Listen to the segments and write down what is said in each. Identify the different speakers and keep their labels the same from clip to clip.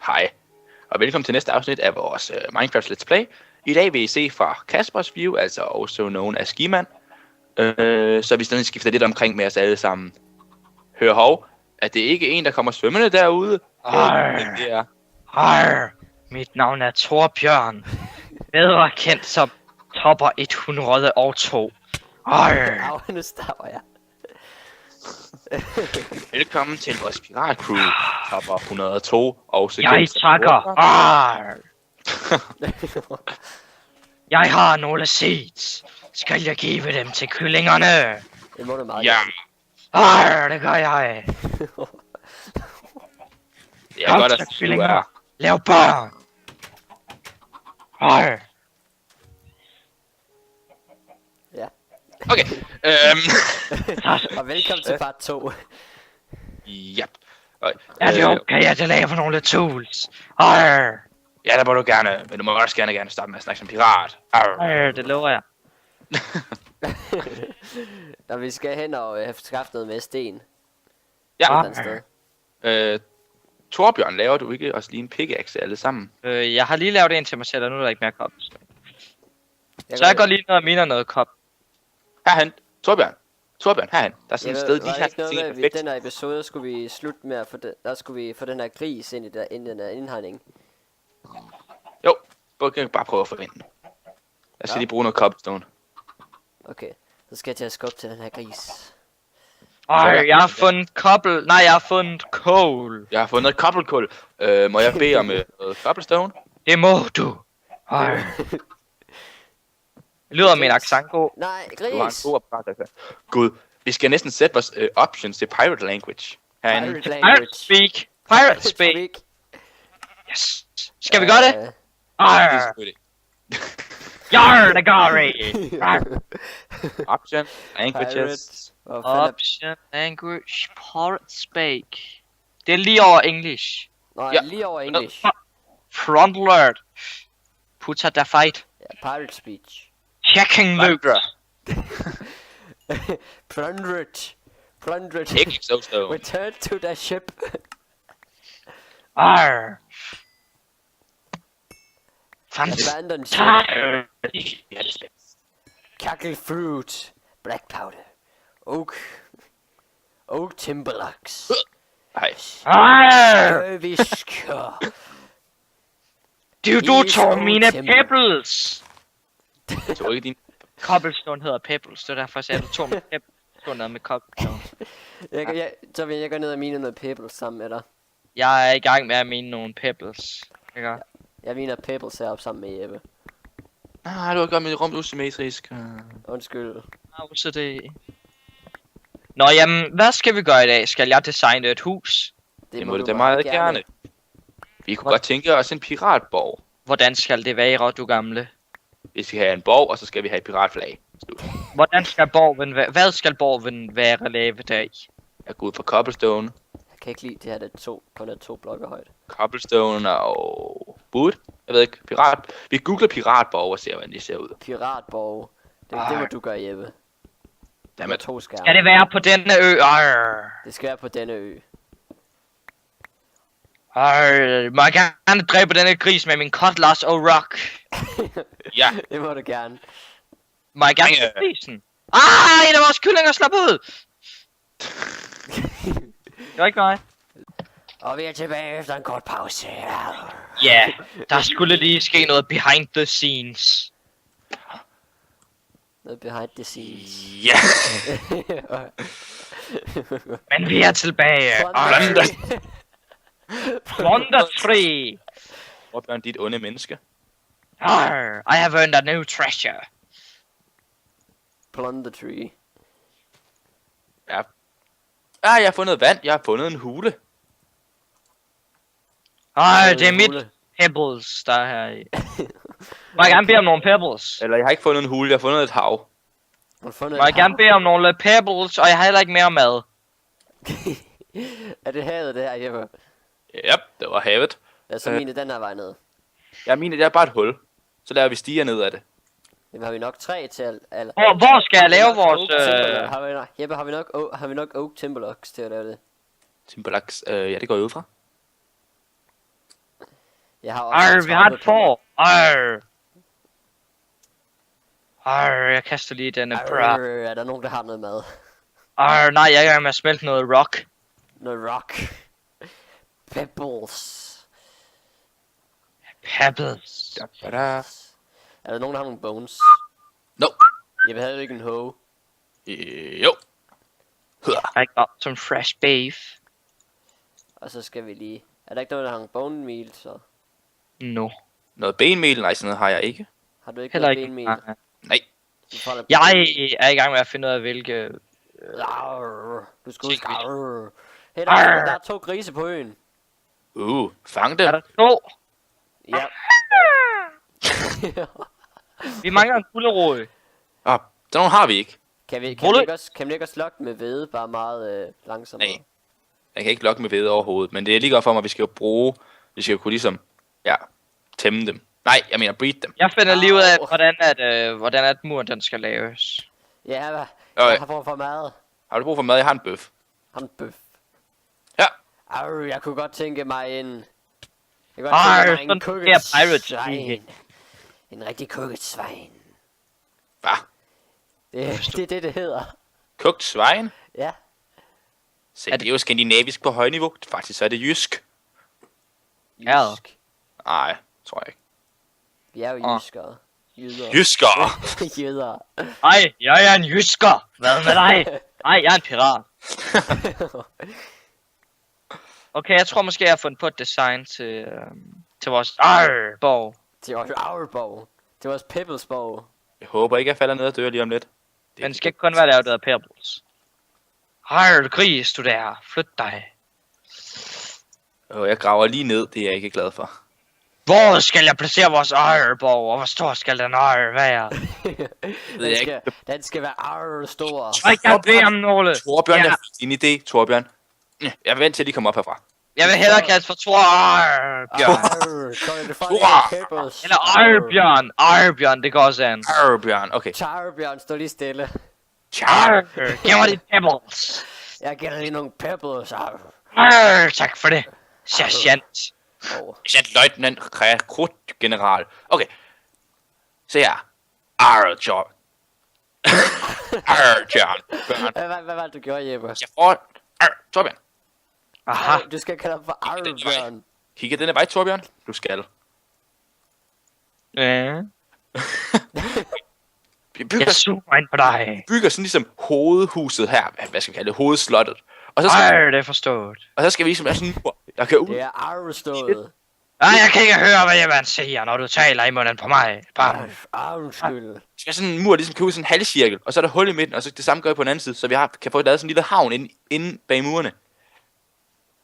Speaker 1: Hej, og velkommen til næste afsnit af vores Minecraft Let's Play. I dag vil I se fra Kaspers view, altså også known as Skiman. Så vi stadig skifter lidt omkring med os alle sammen. Hør hov, at det ikke er en, der kommer svømmende derude. Det er...
Speaker 2: Hej, mit navn er Torbjørn. Bedre kendt som Topper 102. Hej.
Speaker 3: Nu stopper jeg.
Speaker 1: Velkommen til vores piratcrew, Topper 102, og så
Speaker 2: Jeg takker. Hej. Jeg har nogle seeds. Skal jeg give dem til kyllingerne?
Speaker 3: Det må du meget
Speaker 1: Ja,
Speaker 2: Hej, det gør jeg.
Speaker 1: det er godt, at du er.
Speaker 2: Lav børn. Hej.
Speaker 3: Ja.
Speaker 1: Okay,
Speaker 3: Og velkommen til part 2.
Speaker 1: ja.
Speaker 2: Er det okay, at jeg laver nogle tools? Hej.
Speaker 1: Ja, der må du gerne, men du må også gerne starte med at snakke som pirat.
Speaker 2: Hej, det lover jeg.
Speaker 3: Når vi skal hen og have skaffet noget med sten.
Speaker 1: Ja,
Speaker 3: Et eller andet sted.
Speaker 1: Torbjørn, laver du ikke også lige en pickaxe alle sammen?
Speaker 2: Jeg har lige lavet en til mig selv, og nu er der ikke mere kop. Så jeg
Speaker 3: gør
Speaker 2: går lige ned og miner noget kop.
Speaker 1: Herhen, Torbjørn, herhen. Der er sådan et sted,
Speaker 3: var
Speaker 1: de her
Speaker 3: ikke noget
Speaker 1: ting
Speaker 3: med,
Speaker 1: er
Speaker 3: at i
Speaker 1: perfekt.
Speaker 3: den her episode skulle vi slutte med at få den, der skulle vi få den her gris ind i den her indhegning.
Speaker 1: Jo, bare prøve at forvente den. Jeg skal lige bruge noget cobblestone.
Speaker 3: Okay, så skal jeg til at skubbe til den her gris.
Speaker 2: Jeg har fundet kobbel. Nej, jeg har fundet coal.
Speaker 1: Jeg har fundet et kobbelkul. Må jeg bede om noget cobblestone?
Speaker 2: Det må du. Det lyder min accent god.
Speaker 3: Nej,
Speaker 1: Du har en
Speaker 3: gris!
Speaker 1: god apparat. Gud, vi skal næsten sætte vores options til pirate language. Herinde.
Speaker 3: Pirate
Speaker 2: Pirate
Speaker 3: language.
Speaker 2: speak. Pirate speak. Yes. Skal vi gøre det?
Speaker 1: Det er selvfølgelig.
Speaker 2: Yarr, det gør vi.
Speaker 1: Option, languages.
Speaker 2: Option, language, pirate speak. Det er lige over English.
Speaker 3: Nå,
Speaker 1: Ja.
Speaker 3: lige over English.
Speaker 2: Front alert. Put at the fight.
Speaker 3: Ja, pirate speech.
Speaker 2: Checking loot.
Speaker 3: Plundered.
Speaker 1: Ikke so.
Speaker 3: Return to the ship.
Speaker 2: Arr.
Speaker 3: Abandon ship.
Speaker 2: Fantastic.
Speaker 3: Cackle fruit. Black powder. Oak timberlocks.
Speaker 1: Hej.
Speaker 2: Arr.
Speaker 3: Visker.
Speaker 2: Du
Speaker 3: Is
Speaker 2: tog
Speaker 3: old
Speaker 2: mine
Speaker 3: timber.
Speaker 2: pebbles.
Speaker 1: Jeg tror ikke din...
Speaker 2: Cobblestone hedder pebbles, det er derfor jeg sagde, at du tog mine pebbles. Stod ned med cobblestone.
Speaker 3: Så vil jeg gå ned og mine noget pebbles sammen med dig.
Speaker 2: Jeg er i gang med at mine nogle pebbles. Ikke?
Speaker 3: Jeg miner pebbles heroppe sammen med Jeppe.
Speaker 1: Du har gjort mit rum usymmetrisk.
Speaker 3: Undskyld.
Speaker 2: Så det... Nå, jamen, hvad skal vi gøre i dag? Skal jeg designe et hus?
Speaker 1: Det må du da meget gerne. Vi kunne godt tænke os en piratborg.
Speaker 2: Hvordan skal det være, du gamle?
Speaker 1: Vi skal have en borg, og så skal vi have et piratflag. Slut.
Speaker 2: Hvordan skal borgen være? Hvad skal borgen være lavet af?
Speaker 1: Jeg går ud fra cobblestone.
Speaker 3: Jeg kan ikke lide det her, det er kun er 2 blokke højt.
Speaker 1: Cobblestone og... wood. Jeg ved ikke, pirat. Vi googler piratborg og ser, hvordan de ser ud.
Speaker 3: Piratborg. Det må du gøre, Jeppe. Det
Speaker 1: Jamen,
Speaker 3: er 2 skærme.
Speaker 2: Skal det være på denne ø? Arr.
Speaker 3: Det skal være på denne ø.
Speaker 2: Arr. Må jeg gerne dræbe denne gris med min cutlass og rock?
Speaker 1: ja.
Speaker 3: Det må du gerne.
Speaker 2: Må jeg gerne
Speaker 1: Drenge.
Speaker 2: få grisen? En af vores kyllinger slap ud! Det var ikke mig.
Speaker 3: Og vi er tilbage efter en kort pause.
Speaker 2: Ja, der skulle lige ske noget behind the scenes.
Speaker 3: Noget behind the scenes.
Speaker 1: Ja.
Speaker 2: Men vi er tilbage.
Speaker 1: Plunder.
Speaker 2: Plunder 3.
Speaker 1: Torbjørn, dit onde menneske.
Speaker 2: Arr, I have earned a new treasure.
Speaker 3: Plunder tree.
Speaker 1: Ja. Jeg har fundet vand. Jeg har fundet en hule.
Speaker 2: Det er mit pebbles, der er her i. Må jeg gerne bede om nogle pebbles?
Speaker 1: Eller jeg har ikke fundet en hule, jeg har fundet et hav.
Speaker 3: Har du fundet
Speaker 2: Må jeg gerne bede om nogle pebbles, og jeg har heller ikke mere mad.
Speaker 3: Er det havet det her, Jeppe?
Speaker 1: Ja, det var havet.
Speaker 3: Lad os så mine den her vej ned.
Speaker 1: Jeg mener, det er bare et hul. Så lader vi stiger ned af det.
Speaker 3: Jamen har vi nok træ til al...
Speaker 2: Hvor skal jeg lave vores...
Speaker 3: Jeppe, har vi nok oak timberlocks til at lave det?
Speaker 1: Timberlaks, ja, det går jeg ud fra.
Speaker 3: Jeg har også
Speaker 2: Vi har
Speaker 3: 30
Speaker 2: et
Speaker 3: på mig.
Speaker 2: får. Jeg kaster lige denne på.
Speaker 3: Er der nogen, der har noget mad?
Speaker 2: Nej, jeg er i gang med at smelte noget rock.
Speaker 3: Noget rock. Pebbles.
Speaker 2: Pebbles.
Speaker 1: Da-da.
Speaker 3: Er der nogen, der har nogle bones?
Speaker 1: Nope.
Speaker 3: Jeg vil have ikke en hoe.
Speaker 1: Jo.
Speaker 2: I got some fresh beef.
Speaker 3: Og så skal vi lige... Er der ikke noget, der har en bone meal, så?
Speaker 2: No.
Speaker 1: Noget benmel? Nej, sådan noget har jeg ikke.
Speaker 3: Har du ikke
Speaker 2: Heller
Speaker 3: noget
Speaker 2: ikke.
Speaker 3: bene meal?
Speaker 2: Nej.
Speaker 1: Nej.
Speaker 2: Jeg er i gang med at finde ud af, hvilke...
Speaker 3: Du skal huske. Hey,
Speaker 2: Arr.
Speaker 3: der er 2 grise på øen.
Speaker 1: Fang
Speaker 2: Er
Speaker 1: dem.
Speaker 2: der 2?
Speaker 3: Ja.
Speaker 2: Vi mangler en gulerod.
Speaker 1: Sådan nogle har vi ikke.
Speaker 3: kan vi
Speaker 2: Rulle.
Speaker 3: ikke også lokke med hvede, bare meget langsommere?
Speaker 1: Nej. Jeg kan ikke lokke med ved overhovedet, men det er lige godt for mig, at vi skal jo kunne ligesom, tæmme dem. Nej, jeg mener breed dem.
Speaker 2: Jeg finder lige ud af, hvordan at muren den skal laves.
Speaker 3: Ja, hvad?
Speaker 1: Okay.
Speaker 3: Jeg har brug for mad.
Speaker 1: Har du brug for mad? Jeg har en bøf.
Speaker 3: Ham en bøf.
Speaker 1: Ja.
Speaker 3: Jeg kunne godt tænke mig en... Jeg kunne
Speaker 2: Arr,
Speaker 3: godt tænke mig en
Speaker 2: sådan
Speaker 3: cooked
Speaker 2: der pirate
Speaker 3: svin. En rigtig cooked svin.
Speaker 1: Hvad?
Speaker 3: Det er det hedder.
Speaker 1: Kogt svin?
Speaker 3: Ja.
Speaker 1: Se, det er jo skandinavisk på højniveau. Faktisk så er det jysk.
Speaker 2: Ja.
Speaker 3: Jysk.
Speaker 1: Nej, tror jeg ikke.
Speaker 3: Vi er jo jyskere. Jyder.
Speaker 1: Jysker!
Speaker 3: Jyder.
Speaker 2: Ej, jeg er en jysker. Hvad med dig? Ej, jeg er en pirat. Okay, jeg tror måske, jeg har fundet på et design til vores borg.
Speaker 3: Til vores Aulborg. Til vores Pebblesborg.
Speaker 1: Jeg håber ikke, jeg falder ned og dør lige om lidt.
Speaker 2: Den skal ikke kun være lavet af pebbles. Gris, du der. Flyt dig.
Speaker 1: Jeg graver lige ned, det er jeg ikke glad for.
Speaker 2: Hvor skal jeg placere vores borg, og hvor stor skal den være?
Speaker 3: Den skal være stor.
Speaker 2: Jeg kan bede om nogle.
Speaker 1: Torbjørn,
Speaker 2: Ja.
Speaker 1: jeg fik din idé, Torbjørn. Jeg venter til, de kommer op herfra.
Speaker 2: Jeg vil hellere kalde for Torbjørn. Eller Arbjørn. Arbjørn, det går også an.
Speaker 1: Bjørn, okay.
Speaker 3: Tarbjørn, stå lige stille.
Speaker 2: Giv mig de pebbles.
Speaker 3: Jeg giver dig lige nogle pebbles.
Speaker 2: Tak for det. Sergeant.
Speaker 1: Løjtnant Rekrutgeneral. Okay. Se her. John. John.
Speaker 3: Hvad var det, du gjorde, Jeppe?
Speaker 1: Jeg får... Torbjørn.
Speaker 2: Aha.
Speaker 3: Du skal kalde ham for Arbjørn.
Speaker 1: Kigge denne vej, Torbjørn. Du skal.
Speaker 2: Ja.
Speaker 1: Vi bygger,
Speaker 2: Jeg suger ind på dig.
Speaker 1: bygger sådan ligesom hovedhuset her. Hvad skal vi kalde det? Hovedslottet. Og så skal,
Speaker 2: Det er forstået.
Speaker 1: og så skal vi ligesom have sådan en mur, der kan ud.
Speaker 3: Det er arvestået.
Speaker 2: Jeg kan ikke høre, hvad jeg siger, når du taler i munden på mig. Bare.
Speaker 3: Undskyld.
Speaker 1: Vi skal have sådan en mur, ligesom kan ud i sådan en halvcirkel. Og så er der hul i midten, og så det samme gør vi på den anden side. Så vi kan få lavet sådan en lille havn inde bag murene.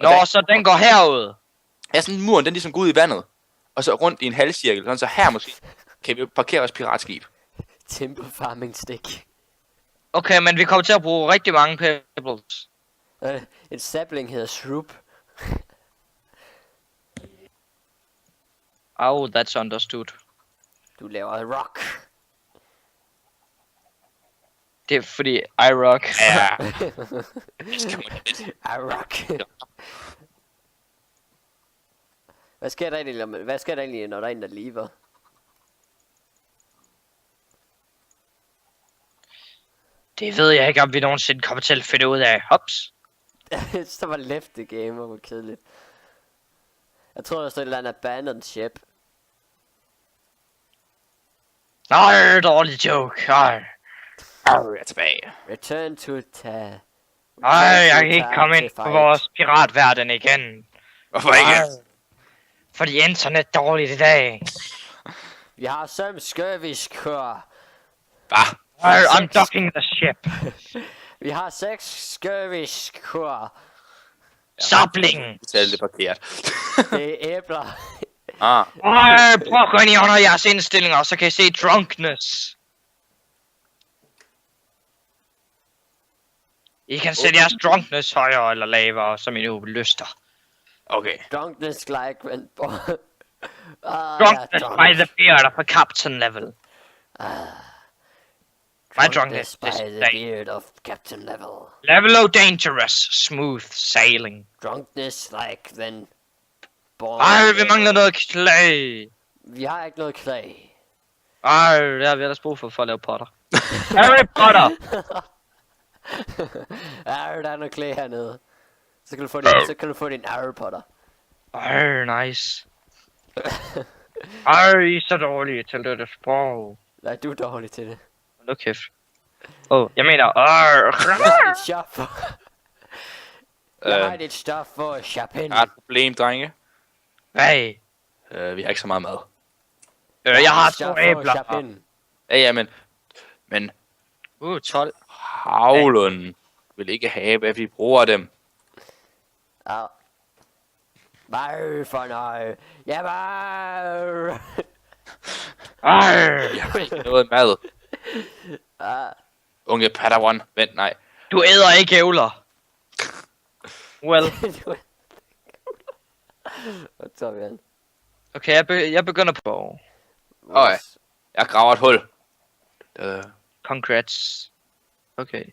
Speaker 2: Nå, så den går herud.
Speaker 1: Ja, sådan en mur, den ligesom går ud i vandet. Og så rundt i en halvcirkel. Sådan så her måske kan vi parkere vores piratskib.
Speaker 3: Timber farming stick.
Speaker 2: Okay, men vi kommer til at bruge rigtig mange pebbles.
Speaker 3: En sapling hedder shrub.
Speaker 2: Oh, that's understood.
Speaker 3: Du laver rock.
Speaker 2: Det er fordi I rock.
Speaker 1: Ja.
Speaker 3: Rock. Hvad sker der egentlig, når der er en, der lever?
Speaker 2: Det ved jeg ikke, om vi nogensinde kommer til at finde ud af. Hops.
Speaker 3: Så var left the game, og hvor kedeligt. Jeg tror, der stod et eller andet abandoned ship.
Speaker 2: Nej, dårlig joke. Nej.
Speaker 1: Jeg er tilbage.
Speaker 3: Return to
Speaker 2: Jeg kan ikke komme ind på vores piratverden igen.
Speaker 1: Hvorfor ikke?
Speaker 2: Fordi internet er dårligt i dag.
Speaker 3: Vi har som skørviskør.
Speaker 1: Hvad?
Speaker 2: I'm docking the ship.
Speaker 3: Vi har 6 skørviskør.
Speaker 2: Sapling.
Speaker 1: Det er lidt forkert.
Speaker 3: Det er æbler.
Speaker 2: Prøv at gå ind i under jeres indstillinger, så kan I se drunkness. I kan sætte jeres drunkness højere eller lavere, som I nu lyster.
Speaker 1: Okay.
Speaker 3: Drunkness like when...
Speaker 2: Drunkness by the beard of a captain level. My drunkenness
Speaker 3: by
Speaker 2: is
Speaker 3: the beard of captain level.
Speaker 2: Level O dangerous, smooth sailing.
Speaker 3: Drunkness like then
Speaker 2: Ej, vi mangler noget clay.
Speaker 3: Vi har ikke noget clay.
Speaker 2: Ej, det har vi ellers brug for at lave potter. Harry Potter!
Speaker 3: Der er noget clay hernede. Så kan du få din Harry Potter.
Speaker 2: Ej, nice. Ej, I er så dårlige til det sprog.
Speaker 3: Nej, du er dårlig til det.
Speaker 2: Nu kæft. Jeg mener,
Speaker 3: Jeg har et shop for... Jeg har et stof for at shoppe ind.
Speaker 1: Der er et problem, drenge.
Speaker 2: Hvad?
Speaker 1: Vi har ikke så meget mad.
Speaker 2: Jeg har
Speaker 3: et shop
Speaker 2: 2
Speaker 3: for at
Speaker 2: æbler.
Speaker 3: shoppe ind.
Speaker 1: Ja, men
Speaker 2: 12.
Speaker 1: havlen vil ikke have, at vi bruger dem.
Speaker 3: Ja. Hvad for noget? Ja, hvad?
Speaker 2: Ej,
Speaker 1: Vi har ikke noget mad.
Speaker 3: Ja.
Speaker 1: Unge Padawan, vent, nej.
Speaker 2: du æder ikke ævler. Well,
Speaker 3: Hvad tager vi an?
Speaker 2: okay, jeg begynder på
Speaker 1: Jeg graver et hul.
Speaker 2: congrats. Okay.